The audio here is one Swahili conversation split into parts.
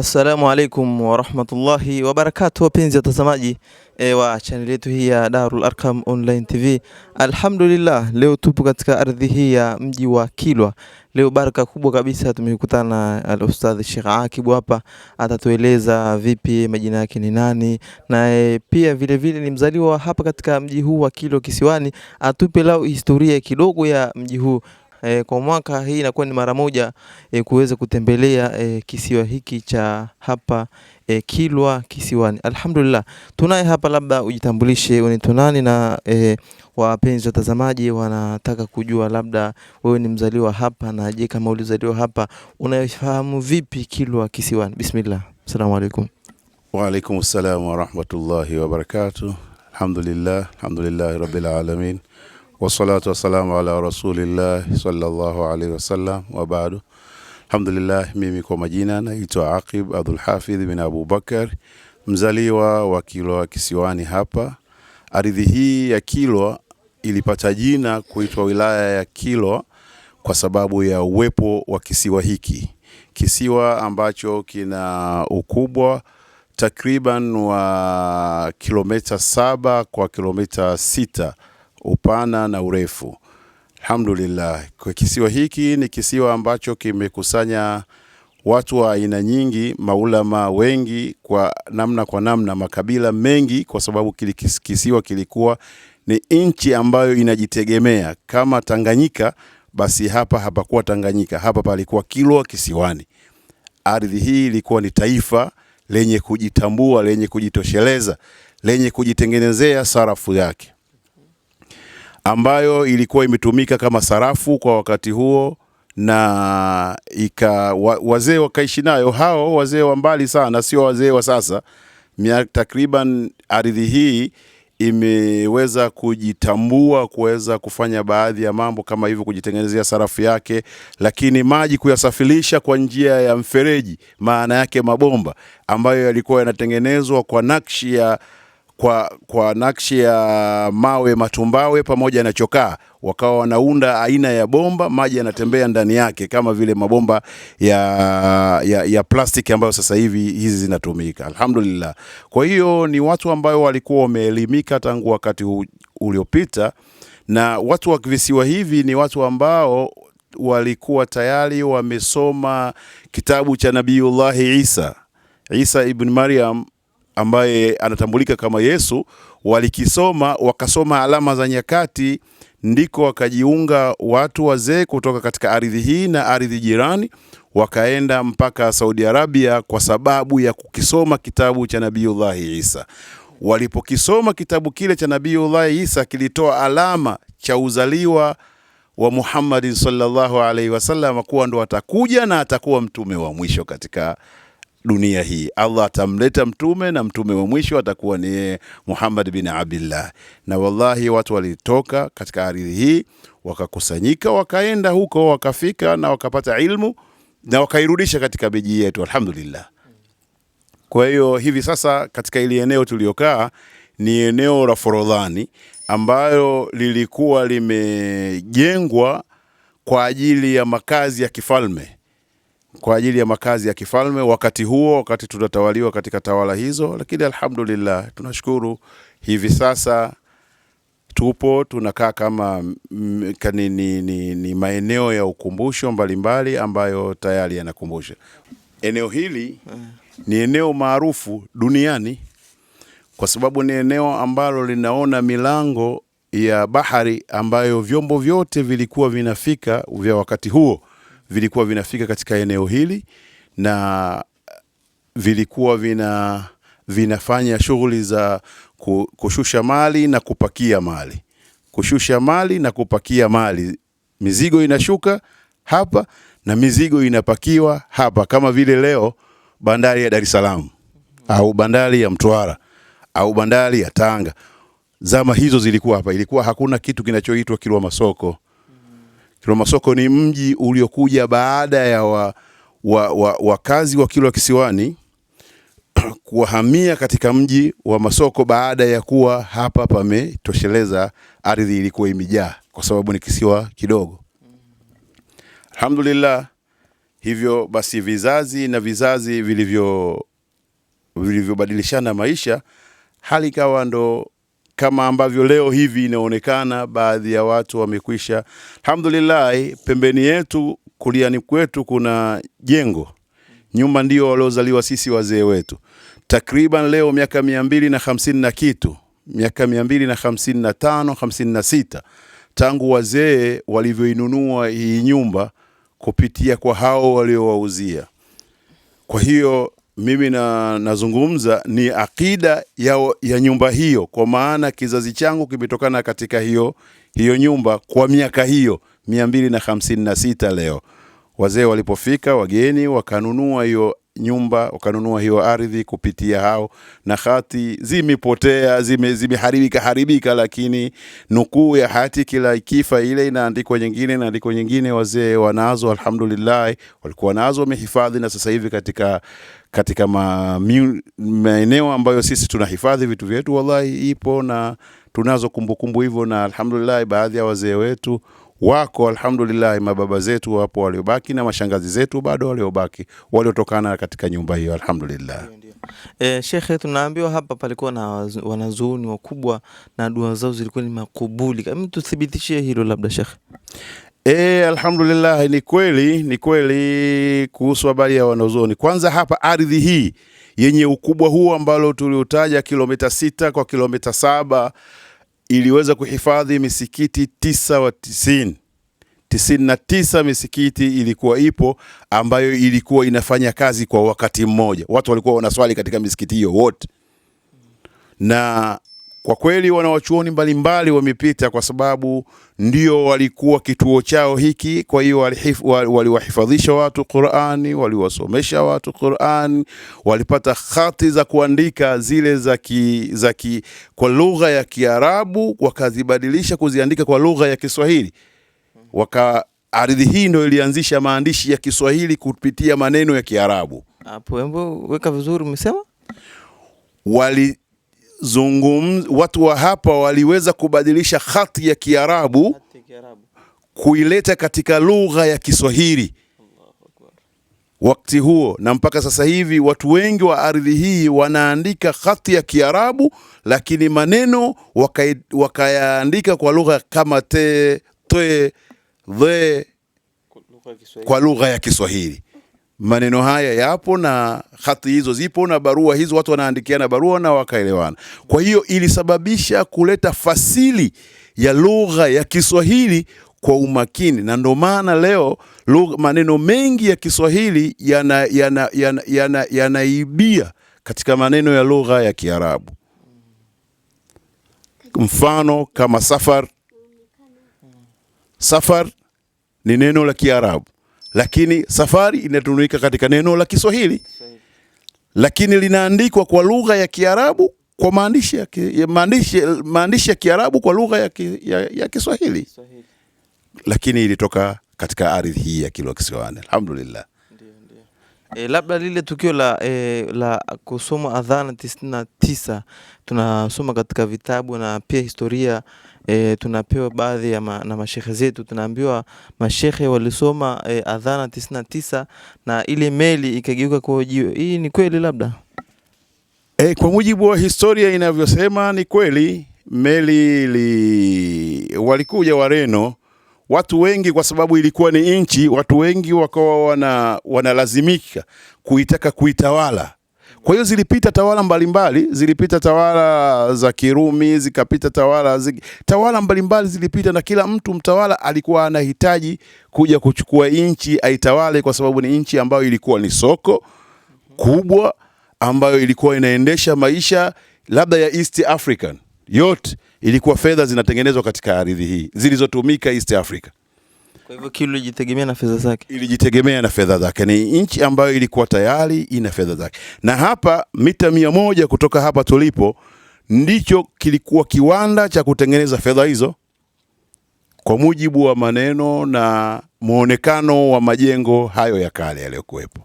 Assalamu alaikum wa rahmatullahi wa barakatuh, wapenzi watazamaji wa channel yetu hii ya Darul Arqam Online TV. Alhamdulillah, leo tupo katika ardhi hii ya mji wa Kilwa. Leo baraka kubwa kabisa tumekutana na Ustadh Sheikh Akib hapa, atatueleza vipi, majina yake ni nani, na pia vile vile ni mzaliwa hapa katika mji huu wa Kilwa Kisiwani. Atupe lao historia kidogo ya mji huu. Kwa mwaka hii inakuwa ni mara moja kuweza kutembelea kisiwa hiki cha hapa Kilwa Kisiwani. Alhamdulillah, tunaye hapa, labda ujitambulishe unaitwa nani, na wapenzi watazamaji wanataka kujua labda wewe ni mzaliwa hapa, na je, kama ulizaliwa hapa unafahamu vipi Kilwa Kisiwani? Bismillah. Asalamu alaykum. Wa alaykum assalam wa rahmatullahi wa barakatuh. Alhamdulillah rabbil alamin. Wassalatu wassalamu ala rasulillah sallallahu alaihi wasallam wa ba'du. Alhamdulillah, mimi kwa majina naitwa Akib Abdul Hafidh bin Abu Bakar, mzaliwa wa Kilwa Kisiwani hapa. Ardhi hii ya Kilwa ilipata jina kuitwa wilaya ya Kilwa kwa sababu ya uwepo wa kisiwa hiki. Kisiwa ambacho kina ukubwa takriban wa kilomita 7 kwa kilomita 6 upana na urefu. Alhamdulillah, kwa kisiwa hiki ni kisiwa ambacho kimekusanya watu wa aina nyingi, maulama wengi kwa namna, makabila mengi, kwa sababu kisiwa kilikuwa ni nchi ambayo inajitegemea. Kama Tanganyika, basi hapa hapakuwa Tanganyika, hapa palikuwa Kilwa Kisiwani. Ardhi hii ilikuwa ni taifa lenye kujitambua, lenye kujitosheleza, lenye kujitengenezea sarafu yake, ambayo ilikuwa imetumika kama sarafu kwa wakati huo, na wazee wakaishi nayo. Hao wazee wa mbali sana, sio wazee wa sasa. Takriban ardhi hii imeweza kujitambua, kuweza kufanya baadhi ya mambo kama hivyo, kujitengenezea sarafu yake, lakini maji kuyasafirisha kwa njia ya mfereji, maana yake mabomba ambayo yalikuwa yanatengenezwa kwa nakshi ya kwa nakshi ya mawe matumbawe pamoja na chokaa, wakawa wanaunda aina ya bomba, maji yanatembea ndani yake kama vile mabomba ya plastiki ambayo sasa hivi hizi zinatumika. Alhamdulillah. Kwa hiyo ni watu ambao walikuwa wameelimika tangu wakati uliopita, na watu wa visiwa hivi ni watu ambao walikuwa tayari wamesoma kitabu cha Nabiiullah Isa ibn Maryam, ambaye anatambulika kama Yesu. Walikisoma, wakasoma alama za nyakati, ndiko wakajiunga watu wazee kutoka katika ardhi hii na ardhi jirani, wakaenda mpaka Saudi Arabia kwa sababu ya kukisoma kitabu cha Nabiiullah Isa. Walipokisoma kitabu kile cha Nabiiullah Isa, kilitoa alama cha uzaliwa wa Muhammad sallallahu alaihi wasallam, kuwa ndo atakuja na atakuwa mtume wa mwisho katika dunia hii. Allah atamleta mtume, na mtume wa mwisho atakuwa ni Muhammad bin Abdullah. Na wallahi watu walitoka katika ardhi hii, wakakusanyika, wakaenda huko, wakafika na wakapata ilmu, na wakairudisha katika miji yetu. Alhamdulillah. Kwa hiyo hivi sasa katika ile eneo tuliokaa ni eneo la Forodhani, ambayo lilikuwa limejengwa kwa ajili ya makazi ya kifalme, wakati huo, wakati tunatawaliwa katika tawala hizo. Lakini alhamdulillah, tunashukuru hivi sasa tunakaa kama ni maeneo ya ukumbusho mbalimbali ambayo tayari yanakumbusha. Eneo hili ni eneo maarufu duniani kwa sababu ni eneo ambalo linaona milango ya bahari, ambayo vyombo vyote vilikuwa vinafika vya wakati huo, vilikuwa vinafika katika eneo hili, na vilikuwa vinafanya shughuli za kushusha mali na kupakia mali. Mizigo inashuka hapa na mizigo inapakiwa hapa, kama vile leo bandari ya Dar es Salaam au bandari ya Mtwara au bandari ya Tanga. Zama hizo zilikuwa hapa, ilikuwa hakuna kitu kinachoitwa Kilwa Masoko. Kilwa Masoko ni mji uliokuja baada ya wakazi wa Kilwa Kisiwani kuhamia katika mji wa Masoko, baada ya kuwa hapa pametosheleza, ardhi ilikuwa imejaa kwa sababu ni kisiwa kidogo. Alhamdulillah, Hivyo basi vizazi na vizazi vilivyobadilishana maisha, hali ikawa ndo kama ambavyo leo hivi inaonekana baadhi ya watu wamekwisha. Alhamdulillah, pembeni yetu kuliani kwetu kuna jengo. Nyumba ndio waliozaliwa sisi wazee wetu. Takriban leo miaka 250 na kitu, miaka 255, 56 tangu wazee walivyoinunua hii nyumba kupitia kwa hao waliowauzia. Kwa hiyo mimi nazungumza ni akida ya nyumba hiyo, kwa maana kizazi changu kimetokana katika hiyo nyumba kwa miaka hiyo 256. Leo wazee walipofika, wageni wakanunua hiyo nyumba, wakanunua hiyo ardhi kupitia hao, na hati zimepotea, zimeharibika, lakini nukuu ya hati kila ikifa ile inaandikwa nyingine, wazee wanazo alhamdulillah, walikuwa nazo wamehifadhi, na sasa hivi katika maeneo ambayo sisi tunahifadhi vitu vyetu, wallahi ipo na tunazo kumbukumbu hivyo, na alhamdulillah baadhi ya wazee wetu wako, alhamdulillah mababa zetu wapo waliobaki, na mashangazi zetu bado waliobaki, waliotokana katika nyumba hiyo, alhamdulillah. Shekhe, tunaambiwa hapa palikuwa na wanazuoni wakubwa na dua zao zilikuwa ni makubuli. Kama tuthibitishie hilo labda Shekhe. Alhamdulillah, ni kweli kuhusu habari ya wanazuoni. Kwanza hapa ardhi hii yenye ukubwa huu ambalo tuliutaja kilomita 6 kwa kilomita 7 iliweza kuhifadhi misikiti 99 misikiti ilikuwa ipo, ambayo ilikuwa inafanya kazi kwa wakati mmoja. Watu walikuwa wanaswali katika misikiti hiyo wote, na kwa kweli wanawachuoni mbalimbali wamepita, kwa sababu ndio walikuwa kituo chao hiki. Kwa hiyo waliwahifadhisha watu Qur'ani, waliwasomesha watu Qur'ani, walipata hati za kuandika zile kwa lugha ya Kiarabu, wakazibadilisha kuziandika kwa lugha ya Kiswahili. Ardhi hii ndio ilianzisha maandishi ya Kiswahili kupitia maneno ya Kiarabu. Hapo hebu weka vizuri, umesema watu wa hapa waliweza kubadilisha hati ya Kiarabu kuileta katika lugha ya Kiswahili wakati huo, na mpaka sasa hivi watu wengi wa ardhi hii wanaandika hati ya Kiarabu, lakini maneno wakayaandika kwa lugha kama kwa lugha ya Kiswahili. Maneno haya yapo na hati hizo zipo na barua hizo, watu wanaandikiana barua na wakaelewana. Kwa hiyo ilisababisha kuleta fasili ya lugha ya Kiswahili kwa umakini, na ndio maana leo maneno mengi ya Kiswahili yanaibia katika maneno ya lugha ya Kiarabu. Mfano kama safar ni neno la Kiarabu, lakini safari inatumika katika neno la Kiswahili, lakini linaandikwa kwa lugha ya Kiarabu kwa maandishi ya Kiarabu kwa lugha ya Kiswahili, lakini ilitoka katika ardhi hii ya Kilwa Kisiwani, alhamdulillah. Labda lile tukio la kusoma adhana 99 tunasoma katika vitabu na pia historia, tunapewa baadhi na mashehe zetu, tunaambiwa mashehe walisoma adhana 99 na ile meli ikageuka kwa jiwe. Hii ni kweli labda? Kwa mujibu wa historia inavyosema ni kweli. Meli walikuja Wareno, watu wengi, kwa sababu ilikuwa ni nchi, watu wengi wakawa wanalazimika kuitawala. Kwa hiyo zilipita tawala mbalimbali, zilipita tawala za Kirumi, zikapita tawala mbalimbali zilipita, na kila mtawala alikuwa anahitaji kuja kuchukua nchi aitawale, kwa sababu ni nchi ambayo ilikuwa ni soko kubwa, ambayo ilikuwa inaendesha maisha labda ya East African yote. Ilikuwa fedha zinatengenezwa katika ardhi hii zilizotumika East Africa. Kwa hivyo Kilwa ilijitegemea na fedha zake. Ilijitegemea na fedha zake. Ni nchi ambayo ilikuwa tayari ina fedha zake. Na hapa mita 100 kutoka hapa tulipo ndicho kilikuwa kiwanda cha kutengeneza fedha hizo, kwa mujibu wa maneno na muonekano wa majengo hayo ya kale yaliyokuwepo.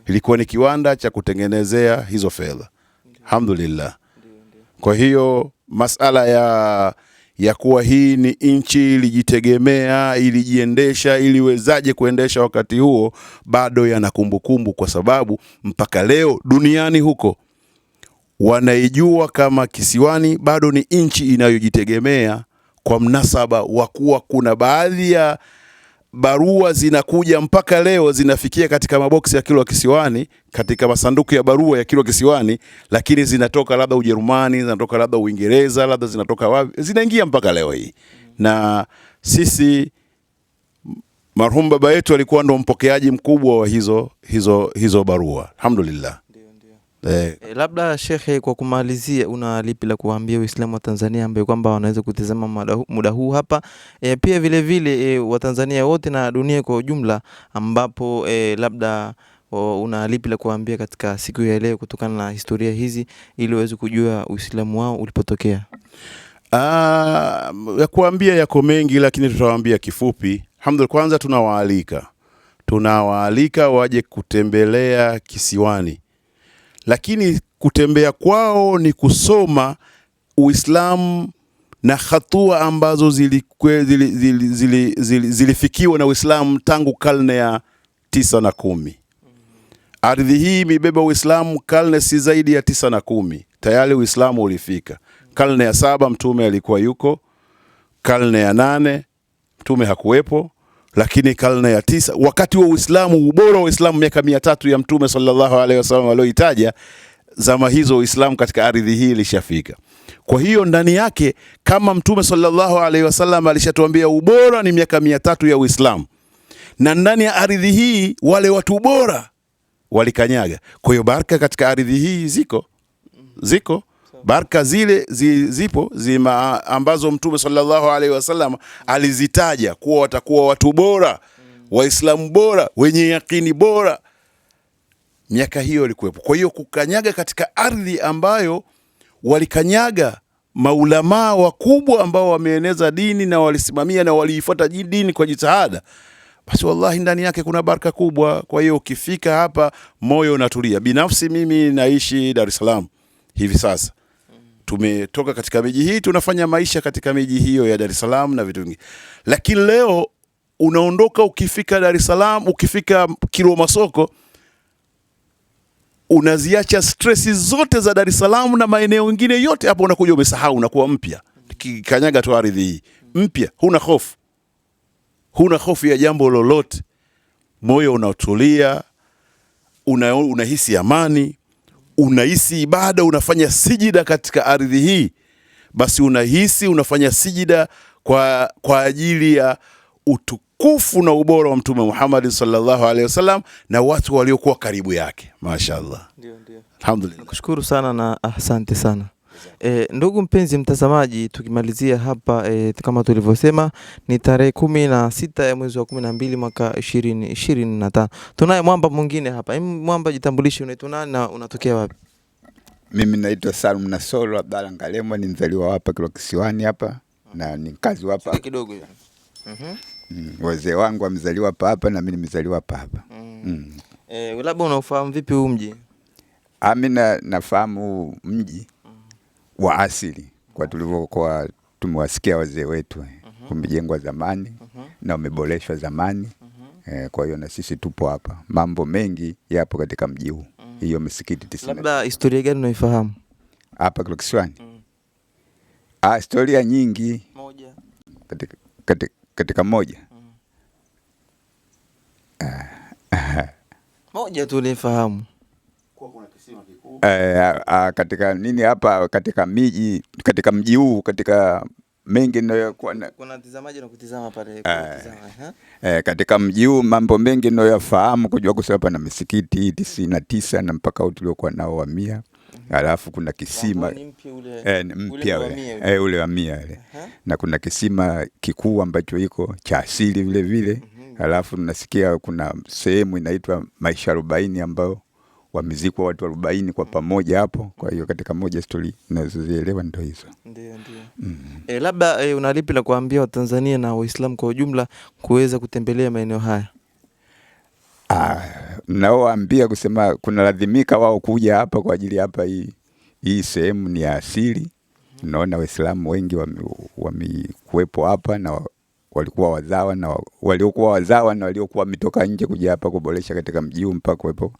Ilikuwa ni kiwanda cha kutengenezea hizo fedha. Alhamdulillah. Kwa hiyo masala ya kuwa hii ni nchi ilijitegemea, ilijiendesha, iliwezaje kuendesha wakati huo, bado yana kumbukumbu, kwa sababu mpaka leo duniani huko wanaijua kama Kisiwani bado ni nchi inayojitegemea, kwa mnasaba wa kuwa kuna baadhi ya barua zinakuja mpaka leo zinafikia katika maboksi ya Kilwa Kisiwani, katika masanduku ya barua ya Kilwa Kisiwani, lakini zinatoka labda Ujerumani, zinatoka labda Uingereza, labda zinatoka wapi, zinaingia mpaka leo hii. Na sisi, marhum baba yetu alikuwa ndo mpokeaji mkubwa wa hizo barua, alhamdulillah. Labda Shekhe, kwa kumalizia, una lipi la kuambia Uislamu wa Tanzania ambao kwamba wanaweza kutazama muda huu hapa, pia vile vile Watanzania wote na dunia kwa ujumla, ambapo labda una lipi la kuambia katika siku ya leo kutokana na historia hizi, ili waweze kujua Uislamu wao ulipotokea? Ya kuambia yako mengi, lakini tutawaambia kifupi. Alhamdulillah, kwanza tunawaalika waje kutembelea Kisiwani, lakini kutembea kwao ni kusoma Uislamu na hatua ambazo zilifikiwa na Uislamu tangu karne ya 9 na 10. Ardhi hii imebeba Uislamu karne si zaidi ya 9 na 10. Tayari Uislamu ulifika. Karne ya 7 mtume alikuwa yuko, karne ya 8 mtume hakuwepo, lakini karne ya 9, wakati wa Uislamu, ubora wa Uislamu, miaka 300 ya mtume sallallahu alaihi wasallam alioitaja, zama hizo Uislamu katika ardhi hii ilishafika. Kwa hiyo ndani yake, kama mtume sallallahu alaihi wasallam alishatuambia ubora ni miaka 300 ya Uislamu, na ndani ya ardhi hii wale watu bora walikanyaga. Kwa hiyo baraka katika ardhi hii ziko baraka zile zipo ambazo mtume sallallahu alaihi wasallam alizitaja kuwa watakuwa watu bora, Waislamu bora, wenye yakini bora. Miaka hiyo ilikuwepo. Kwa hiyo kukanyaga katika ardhi ambayo walikanyaga maulamaa wakubwa ambao wameeneza dini na walisimamia na waliifuata dini kwa jitihada, basi wallahi ndani yake kuna baraka kubwa. Kwa hiyo ukifika hapa moyo unatulia. Binafsi mimi naishi Dar es Salaam hivi sasa. Tumetoka katika miji hii, tunafanya maisha katika miji hiyo ya Dar es Salaam na vitu vingi. Lakini leo unaondoka, ukifika Dar es Salaam, ukifika Kilwa Masoko, unaziacha stressi zote za Dar es Salaam na maeneo mengine yote, hapo unakuja umesahau, unakuwa mpya. Kanyaga tu ardhi hii mpya, huna hofu ya jambo lolote. Moyo unatulia, unahisi amani, unahisi ibada, unafanya sijida katika ardhi hii. Basi unahisi unafanya sijida kwa ajili ya utukufu na ubora wa Mtume Muhammad sallallahu alaihi wasallam na watu waliokuwa karibu yake. Mashaallah. Ndio. Alhamdulillah. Nakushukuru sana na asante sana. Ndugu mpenzi mtazamaji, tukimalizia hapa kama tulivyosema ni tarehe 16 ya mwezi wa 12 mwaka 2025. Tunaye mwamba mwingine hapa. Mwamba, jitambulishe, unaitwa nani na unatokea wapi? Mimi naitwa Salum Nasoro Abdalla Ngalemo, ni mzaliwa hapa Kilwa Kisiwani hapa na ni mkazi hapa kidogo. Wazee wangu wamezaliwa hapa na mimi nimezaliwa hapa. Labda unafahamu vipi huu mji? Mimi nafahamu mji wa asili kwa tulivyokuwa tumewasikia wazee wetu. Umejengwa zamani na umeboreshwa zamani. Kwa hiyo na sisi tupo hapa. Mambo mengi yapo katika mji huu. Hiyo misikiti 90. Labda historia gani unaifahamu hapa Kilwa Kisiwani? Historia nyingi. Moja. Katika moja. Moja tu ulifahamu. Katika nini hapa katika mji huu, katika mengi ndio kuna mtazamaji na kutizama pale katika mji huu mambo mengi ndio yafahamu, kujua kusema hapa na misikiti 99 na mpaka uliokuwa nao wa 100. Alafu kuna kisima mpya ule wa 100 na kuna kisima kikuu ambacho iko cha asili vile vile. Alafu tunasikia kuna sehemu inaitwa Maisha 40 ambao wamezikwa watu 40 kwa pamoja hapo. Kwa hiyo katika moja story nazozielewa ndio hizo. Ndio. Labda unalipi la kuambia Watanzania na Waislamu kwa ujumla kuweza kutembelea maeneo haya? Naoambia kusema kuna lazimika wao kuja hapa kwa ajili hapa hii sehemu ni ya asili. Naona Waislamu wengi wamekuwepo hapa na walikuwa wazawa na waliokuwa wazawa na waliokuwa wametoka nje kuja hapa kuboresha katika mji huu mpaka kuwepo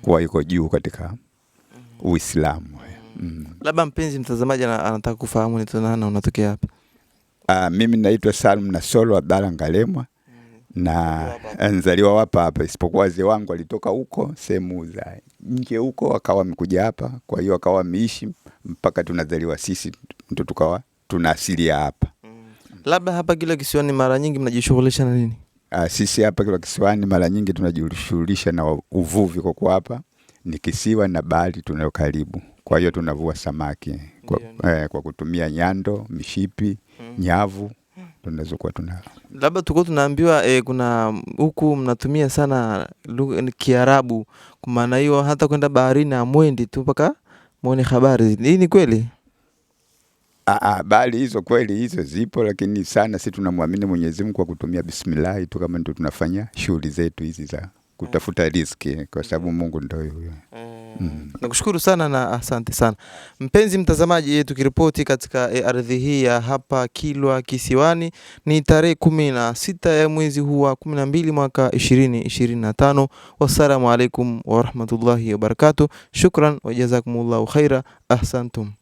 kuwa yuko juu katika Uislamu. Labda mpenzi mtazamaji anataka kufahamu ni nani, unatokea hapa? Mimi naitwa Salum Nasolo Abdalla Ngalemwa na nzaliwa hapa, isipokuwa wazee wangu walitoka huko sehemu za nje huko, akawa wamekuja hapa, kwa hiyo akawa wameishi mpaka tunazaliwa sisi, mtu tukawa tuna asili hapa. Labda hapa Kilwa Kisiwani mara nyingi mnajishughulisha na nini? Sisi hapa Kilwa Kisiwani mara nyingi tunajishughulisha na uvuvi, kwa kuwa hapa ni kisiwa na bahari tunayo karibu. Kwa hiyo tunavua samaki kwa kutumia nyando, mishipi, nyavu tunazokuwa Labda tuko tunaambiwa kuna huku mnatumia sana Kiarabu, kwa maana hiyo hata kwenda baharini amwendi tu mpaka muone habari. Hii ni kweli? Bali hizo kweli hizo zipo, lakini sana sisi tunamwamini Mwenyezi Mungu kwa kutumia bismillah tu, kama ndio tunafanya shughuli zetu hizi za kutafuta riziki, kwa sababu Mungu ndio huyo. Nakushukuru sana na asante sana. Mpenzi mtazamaji, tukiripoti katika ardhi hii ya hapa Kilwa Kisiwani, ni tarehe 16 ya mwezi huu wa 12 mwaka 2025. Wassalamu alaikum wa rahmatullahi wa barakatuh. Shukran wa jazakumullahu khaira. Ahsantum.